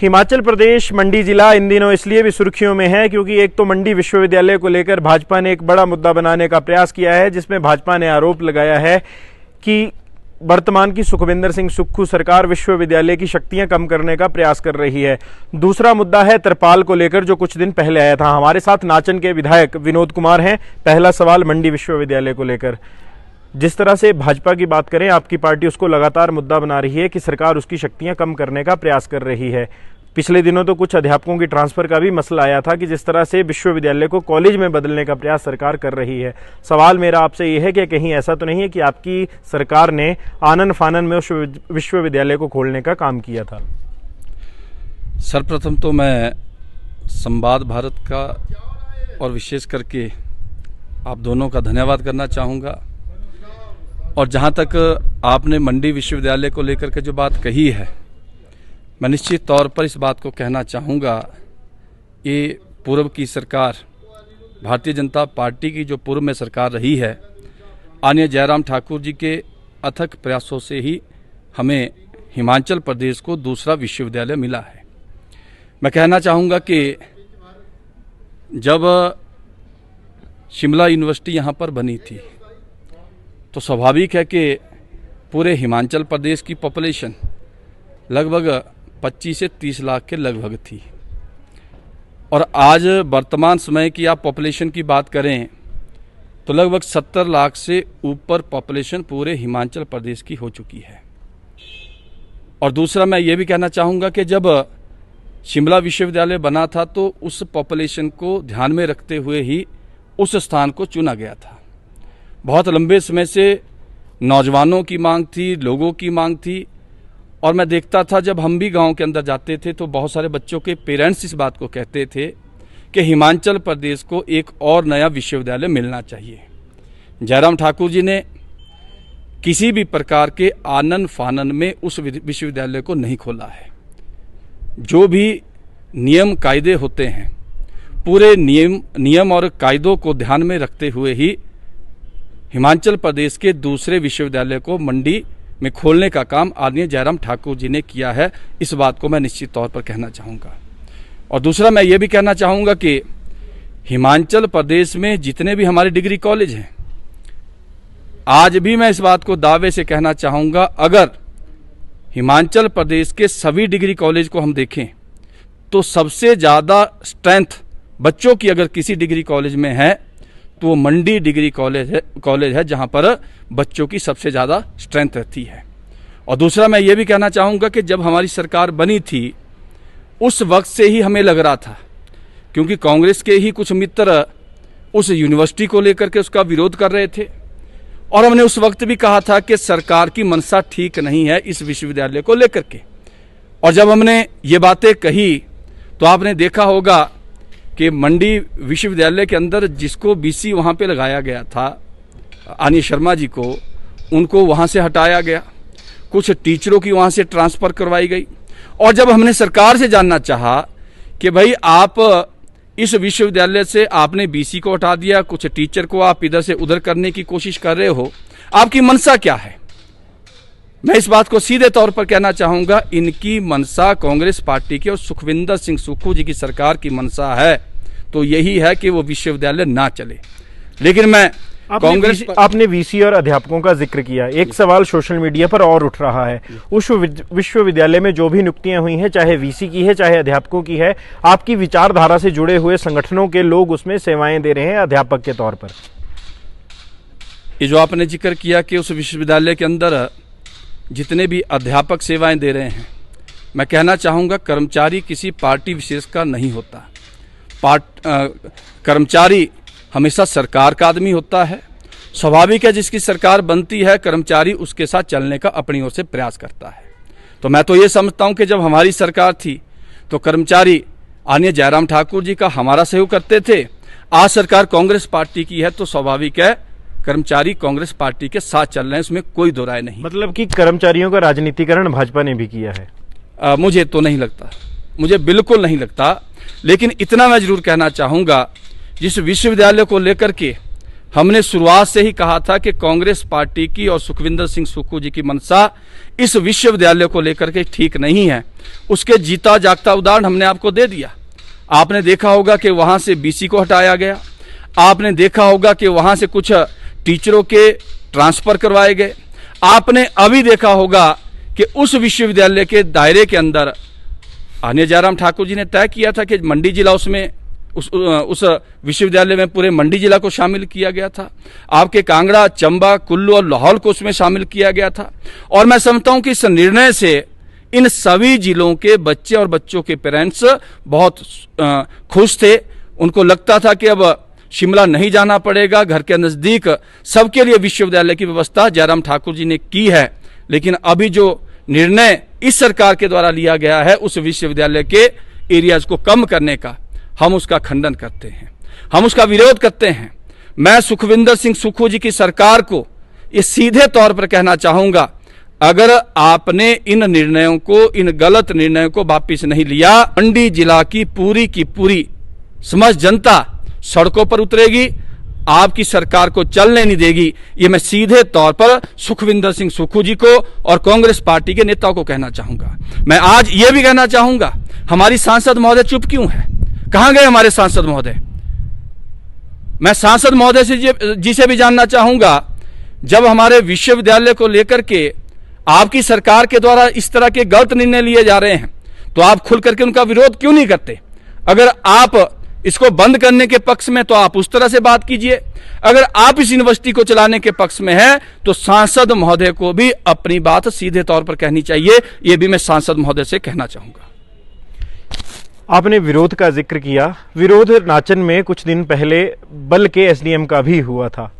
हिमाचल प्रदेश मंडी जिला इन दिनों इसलिए भी सुर्खियों में है क्योंकि एक तो मंडी विश्वविद्यालय को लेकर भाजपा ने एक बड़ा मुद्दा बनाने का प्रयास किया है, जिसमें भाजपा ने आरोप लगाया है कि वर्तमान की सुखविंदर सिंह सुक्खू सरकार विश्वविद्यालय की शक्तियां कम करने का प्रयास कर रही है। दूसरा मुद्दा है तिरपाल को लेकर, जो कुछ दिन पहले आया था। हमारे साथ नाचन के विधायक विनोद कुमार हैं। पहला सवाल मंडी विश्वविद्यालय को लेकर, जिस तरह से भाजपा की बात करें, आपकी पार्टी उसको लगातार मुद्दा बना रही है कि सरकार उसकी शक्तियां कम करने का प्रयास कर रही है। पिछले दिनों तो कुछ अध्यापकों की ट्रांसफर का भी मसला आया था कि जिस तरह से विश्वविद्यालय को कॉलेज में बदलने का प्रयास सरकार कर रही है। सवाल मेरा आपसे ये है कि कहीं ऐसा तो नहीं है कि आपकी सरकार ने आनन फानन में उस विश्वविद्यालय को खोलने का काम किया था? सर्वप्रथम तो मैं संवाद भारत का और विशेष करके आप दोनों का धन्यवाद करना चाहूँगा। और जहाँ तक आपने मंडी विश्वविद्यालय को लेकर के जो बात कही है, मैं निश्चित तौर पर इस बात को कहना चाहूँगा, ये पूर्व की सरकार, भारतीय जनता पार्टी की जो पूर्व में सरकार रही है, आदरणीय जयराम ठाकुर जी के अथक प्रयासों से ही हमें हिमाचल प्रदेश को दूसरा विश्वविद्यालय मिला है। मैं कहना चाहूँगा कि जब शिमला यूनिवर्सिटी यहाँ पर बनी थी तो स्वाभाविक है कि पूरे हिमाचल प्रदेश की पॉपुलेशन लगभग 25 से 30 लाख के लगभग थी। और आज वर्तमान समय की आप पॉपुलेशन की बात करें तो लगभग 70 लाख से ऊपर पॉपुलेशन पूरे हिमाचल प्रदेश की हो चुकी है। और दूसरा मैं ये भी कहना चाहूँगा कि जब शिमला विश्वविद्यालय बना था तो उस पॉपुलेशन को ध्यान में रखते हुए ही उस स्थान को चुना गया था। बहुत लंबे समय से नौजवानों की मांग थी, लोगों की मांग थी। और मैं देखता था जब हम भी गांव के अंदर जाते थे तो बहुत सारे बच्चों के पेरेंट्स इस बात को कहते थे कि हिमाचल प्रदेश को एक और नया विश्वविद्यालय मिलना चाहिए। जयराम ठाकुर जी ने किसी भी प्रकार के आनन फानन में उस विश्वविद्यालय को नहीं खोला है। जो भी नियम कायदे होते हैं, पूरे नियम और कायदों को ध्यान में रखते हुए ही हिमाचल प्रदेश के दूसरे विश्वविद्यालय को मंडी में खोलने का काम आदरणीय जयराम ठाकुर जी ने किया है। इस बात को मैं निश्चित तौर पर कहना चाहूँगा। और दूसरा मैं ये भी कहना चाहूँगा कि हिमाचल प्रदेश में जितने भी हमारे डिग्री कॉलेज हैं, आज भी मैं इस बात को दावे से कहना चाहूँगा, अगर हिमाचल प्रदेश के सभी डिग्री कॉलेज को हम देखें तो सबसे ज़्यादा स्ट्रेंथ बच्चों की अगर किसी डिग्री कॉलेज में है तो वो मंडी डिग्री कॉलेज है जहाँ पर बच्चों की सबसे ज़्यादा स्ट्रेंथ रहती है। और दूसरा मैं ये भी कहना चाहूँगा कि जब हमारी सरकार बनी थी उस वक्त से ही हमें लग रहा था, क्योंकि कांग्रेस के ही कुछ मित्र उस यूनिवर्सिटी को लेकर के उसका विरोध कर रहे थे, और हमने उस वक्त भी कहा था कि सरकार की मंशा ठीक नहीं है इस विश्वविद्यालय को लेकर के। और जब हमने ये बातें कही तो आपने देखा होगा कि मंडी विश्वविद्यालय के अंदर जिसको बीसी वहाँ पे लगाया गया था, आनी शर्मा जी को, उनको वहाँ से हटाया गया, कुछ टीचरों की वहाँ से ट्रांसफ़र करवाई गई। और जब हमने सरकार से जानना चाहा कि भाई आप इस विश्वविद्यालय से आपने बीसी को हटा दिया, कुछ टीचर को आप इधर से उधर करने की कोशिश कर रहे हो, आपकी मंशा क्या है? मैं इस बात को सीधे तौर पर कहना चाहूँगा, इनकी मंशा कांग्रेस पार्टी की और सुखविंदर सिंह सुक्खू जी की सरकार की मंशा है तो यही है कि वो विश्वविद्यालय ना चले। लेकिन मैं आपने वीसी और अध्यापकों का जिक्र किया। एक सवाल सोशल मीडिया पर और उठ रहा है, उस विश्वविद्यालय में जो भी नियुक्तियां हुई हैं, चाहे वीसी की है चाहे अध्यापकों की है, आपकी विचारधारा से जुड़े हुए संगठनों के लोग उसमें सेवाएं दे रहे हैं अध्यापक के तौर पर। ये जो आपने जिक्र किया कि उस विश्वविद्यालय के अंदर जितने भी अध्यापक सेवाएं दे रहे हैं, मैं कहना चाहूँगा कर्मचारी किसी पार्टी विशेष का नहीं होता। कर्मचारी हमेशा सरकार का आदमी होता है। स्वाभाविक है जिसकी सरकार बनती है कर्मचारी उसके साथ चलने का अपनी ओर से प्रयास करता है। तो मैं तो ये समझता हूँ कि जब हमारी सरकार थी तो कर्मचारी आदरणीय जयराम ठाकुर जी का हमारा सहयोग करते थे। आज सरकार कांग्रेस पार्टी की है तो स्वाभाविक है कर्मचारी कांग्रेस पार्टी के साथ चल रहे हैं, उसमें कोई दो राय नहीं। मतलब कि कर्मचारियों का राजनीतिकरण भाजपा ने भी किया है? मुझे तो नहीं लगता, मुझे बिल्कुल नहीं लगता। लेकिन इतना मैं जरूर कहना चाहूँगा, जिस विश्वविद्यालय को लेकर के हमने शुरुआत से ही कहा था कि कांग्रेस पार्टी की और सुखविंदर सिंह सुक्खू जी की मंशा इस विश्वविद्यालय को लेकर के ठीक नहीं है। उसके जीता जागता उदाहरण हमने आपको दे दिया। आपने देखा होगा कि वहां से बीसी को हटाया गया, आपने देखा होगा कि वहां से कुछ टीचरों के ट्रांसफर करवाए गए, आपने अभी देखा होगा कि उस विश्वविद्यालय के दायरे के अंदर आने जयराम ठाकुर जी ने तय किया था कि मंडी जिला उसमें उस विश्वविद्यालय में पूरे मंडी जिला को शामिल किया गया था। आपके कांगड़ा, चंबा, कुल्लू और लाहौल को उसमें शामिल किया गया था। और मैं समझता हूं कि इस निर्णय से इन सभी जिलों के बच्चे और बच्चों के पेरेंट्स बहुत खुश थे। उनको लगता था कि अब शिमला नहीं जाना पड़ेगा, घर के नज़दीक सबके लिए विश्वविद्यालय की व्यवस्था जयराम ठाकुर जी ने की है। लेकिन अभी जो निर्णय इस सरकार के द्वारा लिया गया है उस विश्वविद्यालय के एरियाज को कम करने का, हम उसका खंडन करते हैं, हम उसका विरोध करते हैं। मैं सुखविंदर सिंह सुक्खू जी की सरकार को ये सीधे तौर पर कहना चाहूंगा, अगर आपने इन निर्णयों को, इन गलत निर्णयों को वापिस नहीं लिया, मंडी जिला की पूरी समस्त जनता सड़कों पर उतरेगी, आपकी सरकार को चलने नहीं देगी। ये मैं सीधे तौर पर सुखविंदर सिंह सुक्खू जी को और कांग्रेस पार्टी के नेताओं को कहना चाहूंगा। मैं आज ये भी कहना चाहूंगा, हमारी सांसद महोदय चुप क्यों है? कहां गए हमारे सांसद महोदय? मैं सांसद महोदय से जी से भी जानना चाहूंगा, जब हमारे विश्वविद्यालय को लेकर के आपकी सरकार के द्वारा इस तरह के गलत निर्णय लिए जा रहे हैं तो आप खुल करके उनका विरोध क्यों नहीं करते? अगर आप इसको बंद करने के पक्ष में तो आप उस तरह से बात कीजिए, अगर आप इस यूनिवर्सिटी को चलाने के पक्ष में हैं तो सांसद महोदय को भी अपनी बात सीधे तौर पर कहनी चाहिए। यह भी मैं सांसद महोदय से कहना चाहूंगा। आपने विरोध का जिक्र किया। विरोध नाचन में कुछ दिन पहले बल के एसडीएम का भी हुआ था।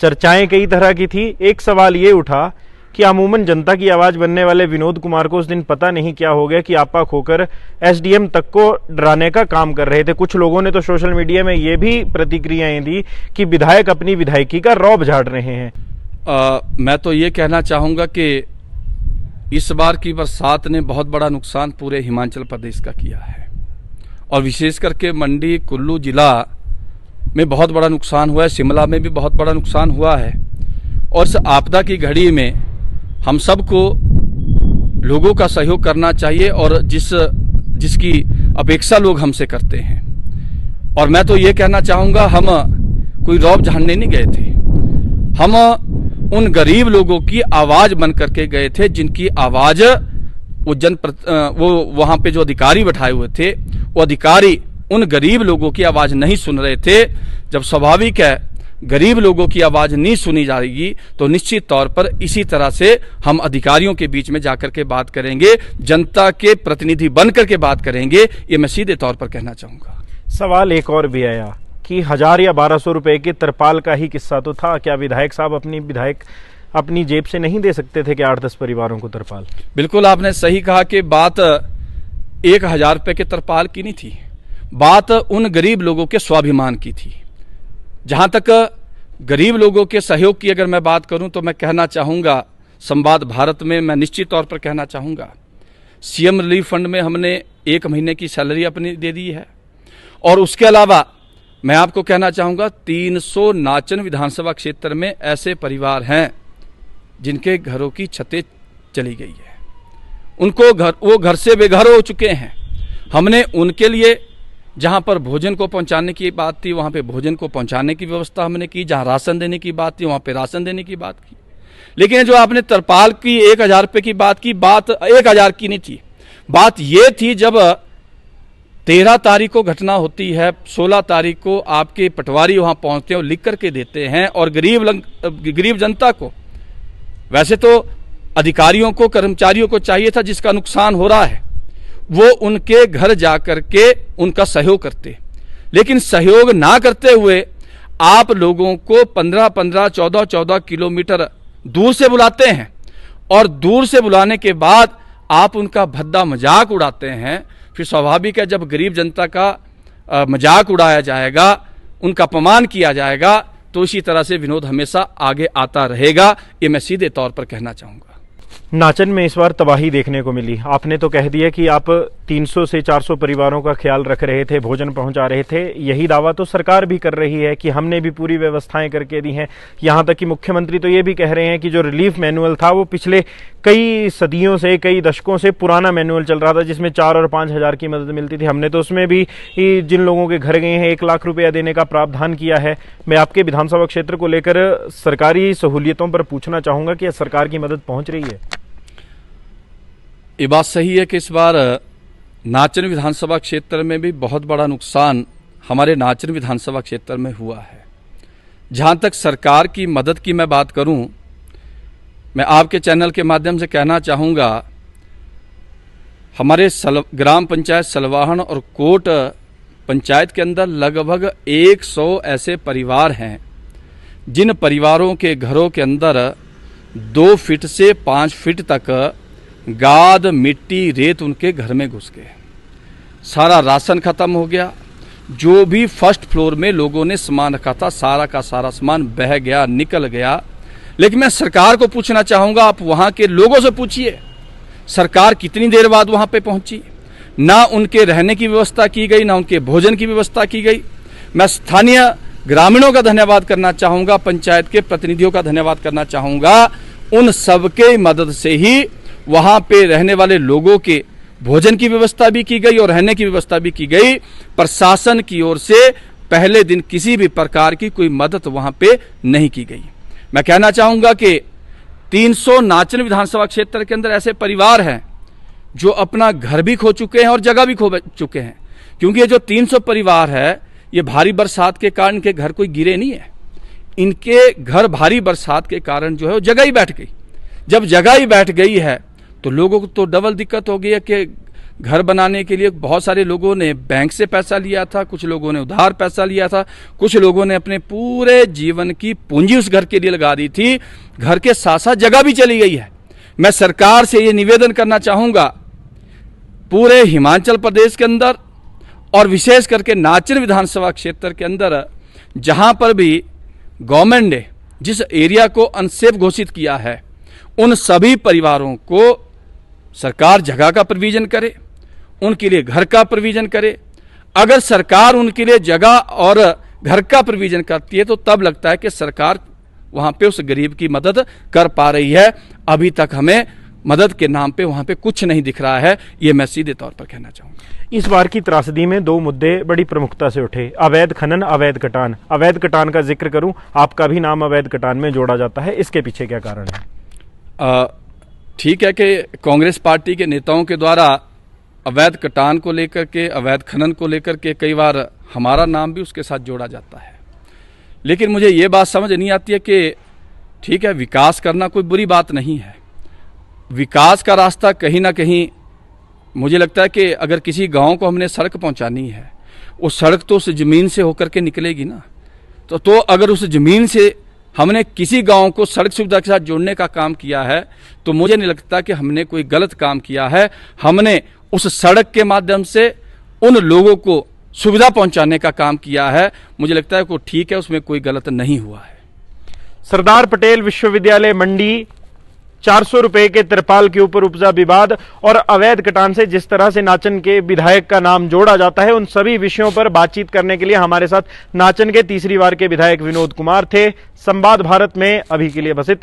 चर्चाएं कई तरह की थी। एक सवाल ये उठा कि अमूमन जनता की आवाज बनने वाले विनोद कुमार को उस दिन पता नहीं क्या हो गया कि आपा खोकर एसडीएम तक को डराने का काम कर रहे थे। कुछ लोगों ने तो सोशल मीडिया में ये भी प्रतिक्रियाएं दी कि विधायक अपनी विधायकी का रौब झाड़ रहे हैं। मैं तो ये कहना चाहूंगा कि इस बार की बरसात ने बहुत बड़ा नुकसान पूरे हिमाचल प्रदेश का किया है और विशेष करके मंडी, कुल्लू जिला में बहुत बड़ा नुकसान हुआ है, शिमला में भी बहुत बड़ा नुकसान हुआ है। और इस आपदा की घड़ी में हम सबको लोगों का सहयोग करना चाहिए और जिसकी अपेक्षा लोग हमसे करते हैं। और मैं तो ये कहना चाहूँगा, हम कोई रौब झाड़ने नहीं गए थे, हम उन गरीब लोगों की आवाज बन करके गए थे जिनकी आवाज वो वहां पे जो अधिकारी बैठाए हुए थे वो अधिकारी उन गरीब लोगों की आवाज नहीं सुन रहे थे। जब स्वाभाविक है गरीब लोगों की आवाज नहीं सुनी जाएगी तो निश्चित तौर पर इसी तरह से हम अधिकारियों के बीच में जाकर के बात करेंगे, जनता के प्रतिनिधि बनकर के बात करेंगे। ये मैं सीधे तौर पर कहना चाहूंगा। सवाल एक और भी आया कि 1000 या 1200 रुपए के तरपाल का ही किस्सा तो था। क्या विधायक साहब अपनी जेब से नहीं दे सकते थे कि 8-10 परिवारों को तरपाल? बिल्कुल आपने सही कहा कि बात 1000 रुपए के तरपाल की नहीं थी, बात उन गरीब लोगों के स्वाभिमान की थी। जहां तक गरीब लोगों के सहयोग की अगर मैं बात करूं तो मैं कहना चाहूंगा, संवाद भारत में मैं निश्चित तौर पर कहना चाहूंगा, सीएम रिलीफ फंड में हमने 1 महीने की सैलरी अपनी दे दी है। और उसके अलावा मैं आपको कहना चाहूंगा 300 नाचन विधानसभा क्षेत्र में ऐसे परिवार हैं जिनके घरों की छतें चली गई है, वो घर से बेघर हो चुके हैं। हमने उनके लिए जहां पर भोजन को पहुंचाने की बात थी वहां पे भोजन को पहुंचाने की व्यवस्था हमने की, जहां राशन देने की बात थी वहां पे राशन देने की बात की। लेकिन जो आपने तरपाल की 1000 रुपए की बात की, बात 1000 की नहीं थी। बात ये थी जब 13 तारीख को घटना होती है, 16 तारीख को आपके पटवारी वहां पहुंचते हैं और लिख करके देते हैं और गरीब जनता को, वैसे तो अधिकारियों को, कर्मचारियों को चाहिए था जिसका नुकसान हो रहा है वो उनके घर जाकर के उनका सहयोग करते, लेकिन सहयोग ना करते हुए आप लोगों को 15-15, 14-14 किलोमीटर दूर से बुलाते हैं और दूर से बुलाने के बाद आप उनका भद्दा मजाक उड़ाते हैं। फिर स्वाभाविक है जब गरीब जनता का मजाक उड़ाया जाएगा, उनका अपमान किया जाएगा तो इसी तरह से विनोद हमेशा आगे आता रहेगा। ये मैं सीधे तौर पर कहना चाहूँगा। नाचन में इस बार तबाही देखने को मिली। आपने तो कह दिया कि आप 300 से 400 परिवारों का ख्याल रख रहे थे, भोजन पहुंचा रहे थे। यही दावा तो सरकार भी कर रही है कि हमने भी पूरी व्यवस्थाएं करके दी हैं। यहां तक कि मुख्यमंत्री तो ये भी कह रहे हैं कि जो रिलीफ मैनुअल था वो पिछले कई सदियों से, कई दशकों से पुराना मैनुअल चल रहा था, जिसमें 4 और 5 हज़ार की मदद मिलती थी। हमने तो उसमें भी जिन लोगों के घर गए हैं 1 लाख रुपया देने का प्रावधान किया है। मैं आपके विधानसभा क्षेत्र को लेकर सरकारी सहूलियतों पर पूछना चाहूंगा कि सरकार की मदद पहुंच रही है? ये बात सही है कि इस बार नाचन विधानसभा क्षेत्र में भी बहुत बड़ा नुकसान हमारे नाचन विधानसभा क्षेत्र में हुआ है। जहां तक सरकार की मदद की मैं बात करूं, मैं आपके चैनल के माध्यम से कहना चाहूँगा, हमारे ग्राम पंचायत सलवाहन और कोट पंचायत के अंदर लगभग 100 ऐसे परिवार हैं जिन परिवारों के घरों के अंदर 2 फीट से 5 फीट तक गाद, मिट्टी, रेत उनके घर में घुस गए। सारा राशन खत्म हो गया। जो भी फर्स्ट फ्लोर में लोगों ने सामान रखा था, सारा का सारा सामान बह गया, निकल गया। लेकिन मैं सरकार को पूछना चाहूँगा, आप वहाँ के लोगों से पूछिए, सरकार कितनी देर बाद वहाँ पे पहुँची। ना उनके रहने की व्यवस्था की गई, ना उनके भोजन की व्यवस्था की गई। मैं स्थानीय ग्रामीणों का धन्यवाद करना चाहूँगा, पंचायत के प्रतिनिधियों का धन्यवाद करना चाहूँगा। उन सबके मदद से ही वहाँ पे रहने वाले लोगों के भोजन की व्यवस्था भी की गई और रहने की व्यवस्था भी की गई। प्रशासन की ओर से पहले दिन किसी भी प्रकार की कोई मदद वहाँ पे नहीं की गई। मैं कहना चाहूँगा कि 300 नाचन विधानसभा क्षेत्र के अंदर ऐसे परिवार हैं जो अपना घर भी खो चुके हैं और जगह भी खो चुके हैं। क्योंकि ये जो 300 परिवार है, ये भारी बरसात के कारण इनके घर कोई गिरे नहीं है। इनके घर भारी बरसात के कारण जो है वो जगह ही बैठ गई। जब जगह ही बैठ गई है तो लोगों को तो डबल दिक्कत हो गई है कि घर बनाने के लिए बहुत सारे लोगों ने बैंक से पैसा लिया था, कुछ लोगों ने उधार पैसा लिया था, कुछ लोगों ने अपने पूरे जीवन की पूंजी उस घर के लिए लगा दी थी। घर के साथ साथ जगह भी चली गई है। मैं सरकार से ये निवेदन करना चाहूँगा, पूरे हिमाचल प्रदेश के अंदर और विशेष करके नाचन विधानसभा क्षेत्र के अंदर जहाँ पर भी गवर्नमेंट ने जिस एरिया को अनसेफ घोषित किया है, उन सभी परिवारों को सरकार जगह का प्रोविजन करे, उनके लिए घर का प्रोविजन करे। अगर सरकार उनके लिए जगह और घर का प्रोविजन करती है तो तब लगता है कि सरकार वहाँ पे उस गरीब की मदद कर पा रही है। अभी तक हमें मदद के नाम पे वहाँ पे कुछ नहीं दिख रहा है, ये मैं सीधे तौर पर कहना चाहूँगा। इस बार की त्रासदी में 2 मुद्दे बड़ी प्रमुखता से उठे, अवैध खनन, अवैध कटान। अवैध कटान का जिक्र करूं, आपका भी नाम अवैध कटान में जोड़ा जाता है, इसके पीछे क्या कारण है? ठीक है कि कांग्रेस पार्टी के नेताओं के द्वारा अवैध कटान को लेकर के, अवैध खनन को लेकर के कई बार हमारा नाम भी उसके साथ जोड़ा जाता है। लेकिन मुझे ये बात समझ नहीं आती है कि ठीक है, विकास करना कोई बुरी बात नहीं है। विकास का रास्ता कहीं ना कहीं मुझे लगता है कि अगर किसी गांव को हमने सड़क पहुंचानी है, वो सड़क तो उस ज़मीन से होकर के निकलेगी ना। तो अगर उस ज़मीन से हमने किसी गांव को सड़क सुविधा के साथ जोड़ने का काम किया है तो मुझे नहीं लगता कि हमने कोई गलत काम किया है। हमने उस सड़क के माध्यम से उन लोगों को सुविधा पहुंचाने का काम किया है। मुझे लगता है कि ठीक है, उसमें कोई गलत नहीं हुआ है। सरदार पटेल विश्वविद्यालय मंडी, 400 रुपए के तिरपाल के ऊपर उपजा विवाद और अवैध कटान से जिस तरह से नाचन के विधायक का नाम जोड़ा जाता है, उन सभी विषयों पर बातचीत करने के लिए हमारे साथ नाचन के तीसरी बार के विधायक विनोद कुमार थे। संवाद भारत में अभी के लिए बस इतना।